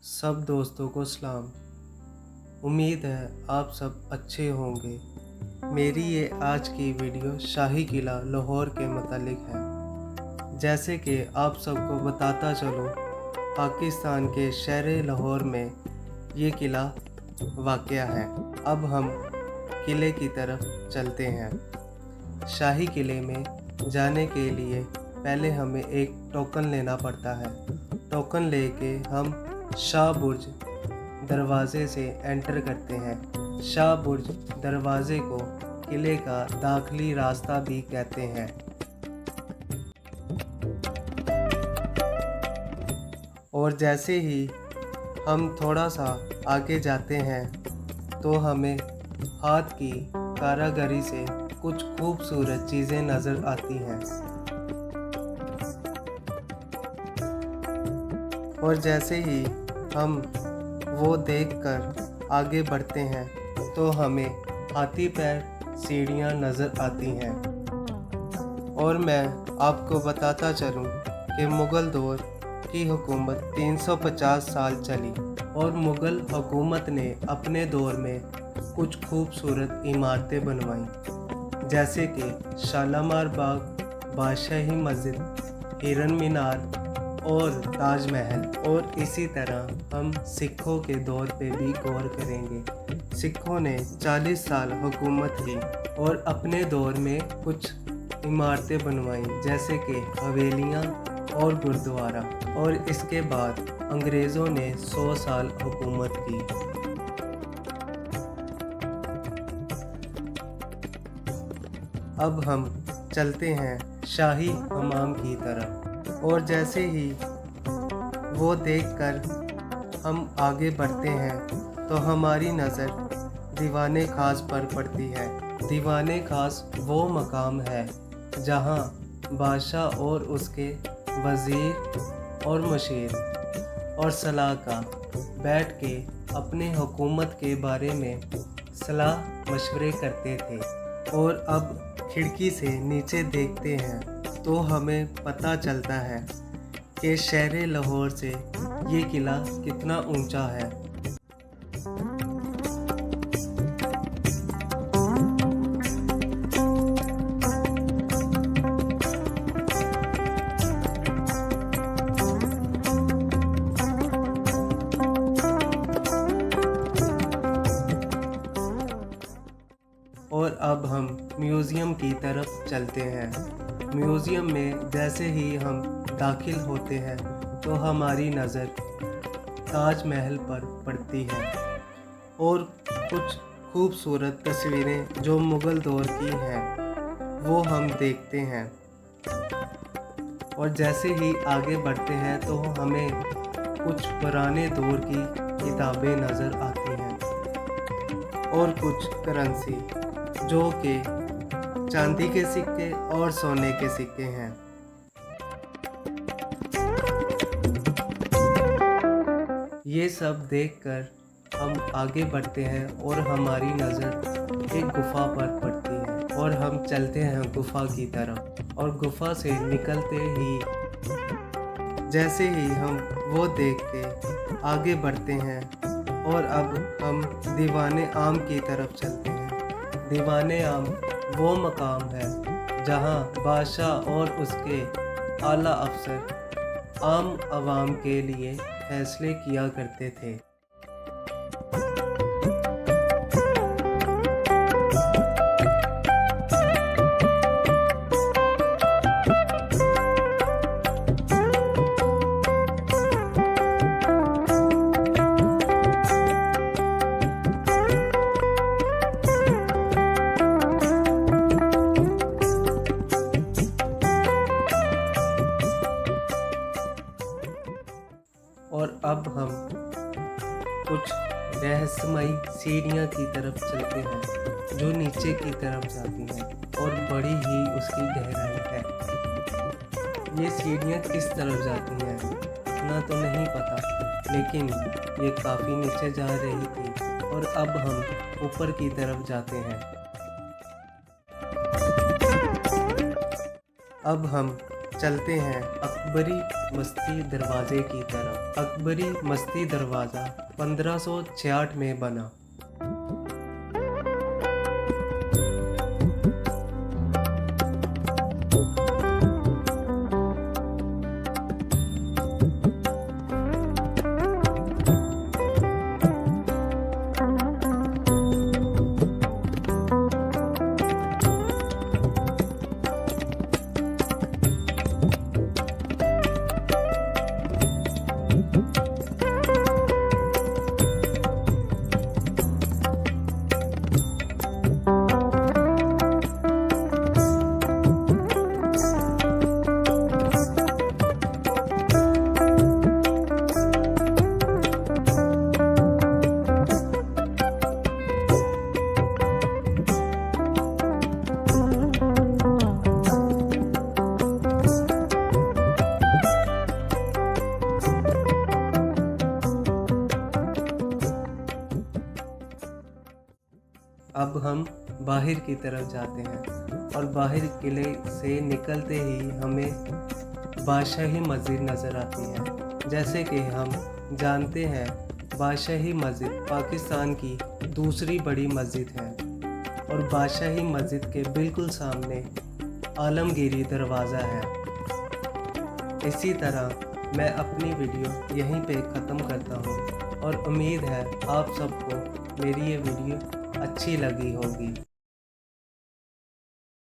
सब दोस्तों को सलाम। उम्मीद है आप सब अच्छे होंगे। मेरी ये आज की वीडियो शाही किला लाहौर के मतलब है। जैसे कि आप सबको बताता चलूँ, पाकिस्तान के शहर लाहौर में ये किला वाक़या है। अब हम किले की तरफ चलते हैं। शाही किले में जाने के लिए पहले हमें एक टोकन लेना पड़ता है। टोकन लेके हम शाह बुर्ज दरवाज़े से एंटर करते हैं। शाह बुर्ज दरवाज़े को किले का दाखिली रास्ता भी कहते हैं। और जैसे ही हम थोड़ा सा आगे जाते हैं तो हमें हाथ की कारीगरी से कुछ खूबसूरत चीज़ें नज़र आती हैं। और जैसे ही हम वो देखकर आगे बढ़ते हैं तो हमें हाथी पैर सीढ़ियाँ नज़र आती हैं। और मैं आपको बताता चलूँ कि मुग़ल दौर की हुकूमत 350 साल चली और मुग़ल हुकूमत ने अपने दौर में कुछ खूबसूरत इमारतें बनवाईं, जैसे कि शालीमार बाग, बादशाही मस्जिद, हिरन मीनार और ताजमहल। और इसी तरह हम सिखों के दौर पे भी गौर करेंगे। सिखों ने 40 साल हुकूमत की और अपने दौर में कुछ इमारतें बनवाईं, जैसे कि हवेलियाँ और गुरुद्वारा। और इसके बाद अंग्रेज़ों ने 100 साल हुकूमत की। अब हम चलते हैं शाही हमाम की तरफ। और जैसे ही वो देखकर हम आगे बढ़ते हैं तो हमारी नज़र दीवाने खास पर पड़ती है। दीवाने खास वो मकाम है जहाँ बादशाह और उसके वज़ीर और मुशीर और सलाहकार बैठ के अपने हुकूमत के बारे में सलाह मशवरे करते थे। और अब खिड़की से नीचे देखते हैं तो हमें पता चलता है कि शहर लाहौर से ये किला कितना ऊंचा है। और अब हम म्यूज़ियम की तरफ चलते हैं। म्यूज़ियम में जैसे ही हम दाखिल होते हैं तो हमारी नज़र ताजमहल पर पड़ती है और कुछ खूबसूरत तस्वीरें जो मुग़ल दौर की हैं वो हम देखते हैं। और जैसे ही आगे बढ़ते हैं तो हमें कुछ पुराने दौर की किताबें नज़र आती हैं और कुछ करेंसी जो कि चांदी के सिक्के और सोने के सिक्के हैं। ये सब देखकर हम आगे बढ़ते हैं और हमारी नज़र एक गुफ़ा पर पड़ती है और हम चलते हैं गुफ़ा की तरफ। और गुफ़ा से निकलते ही जैसे ही हम वो देख के आगे बढ़ते हैं और अब हम दीवाने आम की तरफ चलते हैं। दीवाने आम वो मकाम है जहाँ बादशाह और उसके आला अफसर आम आवाम के लिए फैसले किया करते थे। और अब हम कुछ रहस्यमयी सीढ़ियाँ की तरफ चलते हैं जो नीचे की तरफ जाती हैं और बड़ी ही उसकी गहराई है। ये सीढ़ियाँ किस तरफ जाती हैं इतना तो नहीं पता, लेकिन ये काफ़ी नीचे जा रही थी। और अब हम ऊपर की तरफ जाते हैं। अब हम चलते हैं अकबरी मस्ती दरवाजे की तरफ। अकबरी मस्ती दरवाज़ा 1566 में बना। अब हम बाहर की तरफ जाते हैं और बाहर किले से निकलते ही हमें बादशाही मस्जिद नज़र आती है। जैसे कि हम जानते हैं बादशाही मस्जिद पाकिस्तान की दूसरी बड़ी मस्जिद है और बादशाही मस्जिद के बिल्कुल सामने आलमगीरी दरवाज़ा है। इसी तरह मैं अपनी वीडियो यहीं पे ख़त्म करता हूँ और उम्मीद है आप सबको मेरी ये वीडियो अच्छी लगी होगी।